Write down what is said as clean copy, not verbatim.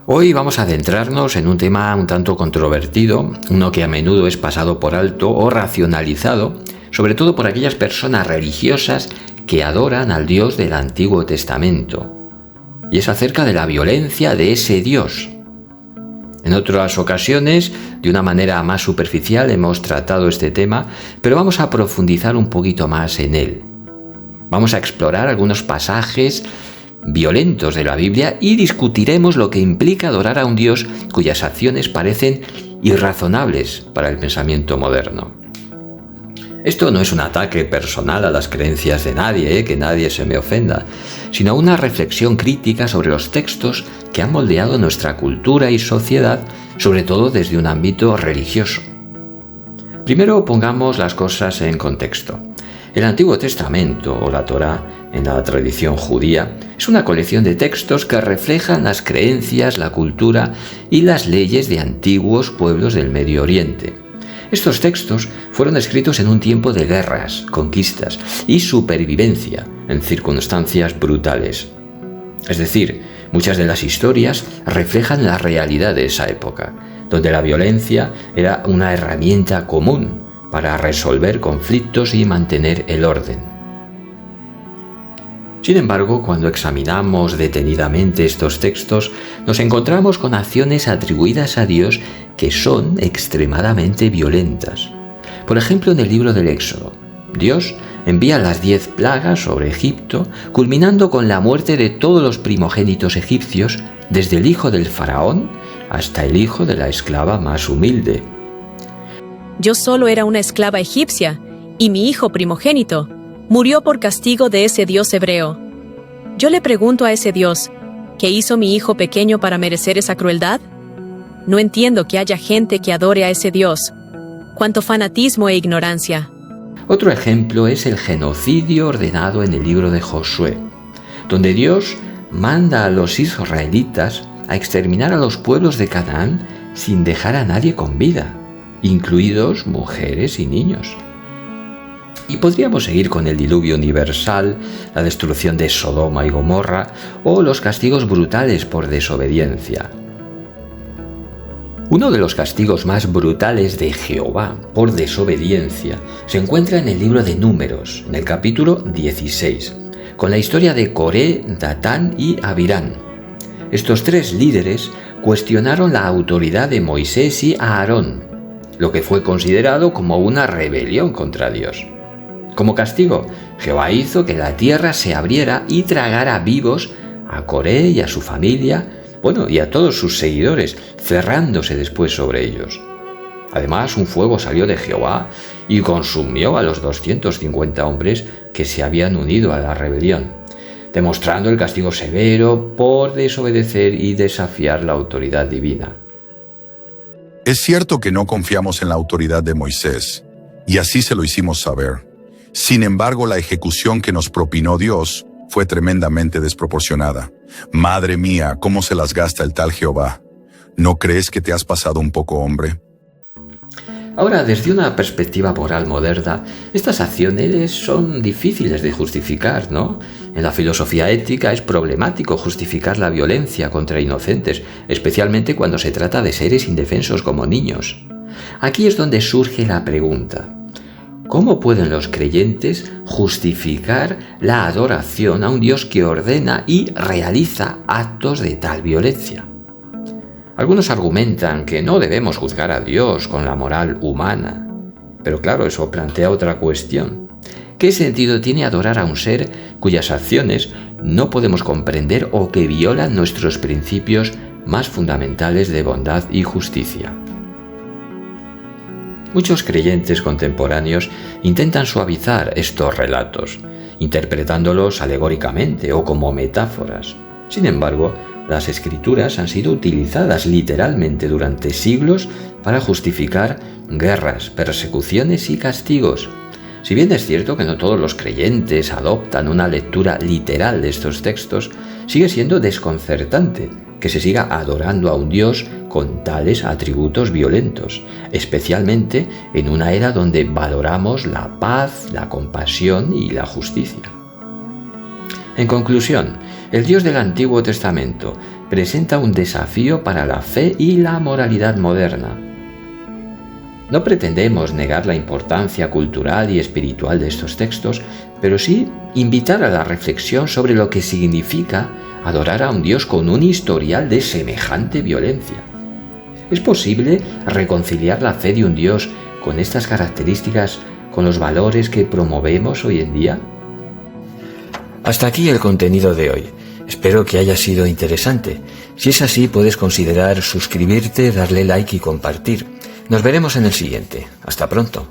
Hoy vamos a adentrarnos en un tema un tanto controvertido, uno que a menudo es pasado por alto o racionalizado, sobre todo por aquellas personas religiosas que adoran al Dios del Antiguo Testamento. Y es acerca de la violencia de ese Dios. En otras ocasiones, de una manera más superficial, hemos tratado este tema, pero vamos a profundizar un poquito más en él. Vamos a explorar algunos pasajes violentos de la Biblia y discutiremos lo que implica adorar a un Dios cuyas acciones parecen irrazonables para el pensamiento moderno. Esto no es un ataque personal a las creencias de nadie, que nadie se me ofenda, sino una reflexión crítica sobre los textos que han moldeado nuestra cultura y sociedad, sobre todo desde un ámbito religioso. Primero pongamos las cosas en contexto. El Antiguo Testamento, o la Torá, en la tradición judía, es una colección de textos que reflejan las creencias, la cultura y las leyes de antiguos pueblos del Medio Oriente. Estos textos fueron escritos en un tiempo de guerras, conquistas y supervivencia en circunstancias brutales. Es decir, muchas de las historias reflejan la realidad de esa época, donde la violencia era una herramienta común para resolver conflictos y mantener el orden. Sin embargo, cuando examinamos detenidamente estos textos, nos encontramos con acciones atribuidas a Dios que son extremadamente violentas. Por ejemplo, en el libro del Éxodo, Dios envía las 10 plagas sobre Egipto, culminando con la muerte de todos los primogénitos egipcios, desde el hijo del faraón hasta el hijo de la esclava más humilde. Yo solo era una esclava egipcia, y mi hijo primogénito murió por castigo de ese Dios hebreo. Yo le pregunto a ese Dios, ¿qué hizo mi hijo pequeño para merecer esa crueldad? No entiendo que haya gente que adore a ese Dios. ¡Cuánto fanatismo e ignorancia! Otro ejemplo es el genocidio ordenado en el libro de Josué, donde Dios manda a los israelitas a exterminar a los pueblos de Canaán sin dejar a nadie con vida, incluidos mujeres y niños. Y podríamos seguir con el diluvio universal, la destrucción de Sodoma y Gomorra o los castigos brutales por desobediencia. Uno de los castigos más brutales de Jehová por desobediencia se encuentra en el libro de Números, en el capítulo 16, con la historia de Coré, Datán y Abirán. Estos 3 líderes cuestionaron la autoridad de Moisés y Aarón, lo que fue considerado como una rebelión contra Dios. Como castigo, Jehová hizo que la tierra se abriera y tragara vivos a Coré y a su familia, y a todos sus seguidores, cerrándose después sobre ellos. Además, un fuego salió de Jehová y consumió a los 250 hombres que se habían unido a la rebelión, demostrando el castigo severo por desobedecer y desafiar la autoridad divina. Es cierto que no confiamos en la autoridad de Moisés, y así se lo hicimos saber. Sin embargo, la ejecución que nos propinó Dios fue tremendamente desproporcionada. Madre mía, ¿cómo se las gasta el tal Jehová? ¿No crees que te has pasado un poco, hombre? Ahora, desde una perspectiva moral moderna, estas acciones son difíciles de justificar, ¿no? En la filosofía ética es problemático justificar la violencia contra inocentes, especialmente cuando se trata de seres indefensos como niños. Aquí es donde surge la pregunta: ¿cómo pueden los creyentes justificar la adoración a un Dios que ordena y realiza actos de tal violencia? Algunos argumentan que no debemos juzgar a Dios con la moral humana. Pero claro, eso plantea otra cuestión. ¿Qué sentido tiene adorar a un ser cuyas acciones no podemos comprender o que violan nuestros principios más fundamentales de bondad y justicia? Muchos creyentes contemporáneos intentan suavizar estos relatos, interpretándolos alegóricamente o como metáforas. Sin embargo, las escrituras han sido utilizadas literalmente durante siglos para justificar guerras, persecuciones y castigos. Si bien es cierto que no todos los creyentes adoptan una lectura literal de estos textos, sigue siendo desconcertante que se siga adorando a un Dios con tales atributos violentos, especialmente en una era donde valoramos la paz, la compasión y la justicia. En conclusión, El Dios del Antiguo Testamento presenta un desafío para la fe y la moralidad moderna. No pretendemos negar la importancia cultural y espiritual de estos textos, pero sí invitar a la reflexión sobre lo que significa adorar a un Dios con un historial de semejante violencia. ¿Es posible reconciliar la fe de un Dios con estas características con los valores que promovemos hoy en día? Hasta aquí el contenido de hoy. Espero que haya sido interesante. Si es así, puedes considerar suscribirte, darle like y compartir. Nos veremos en el siguiente. Hasta pronto.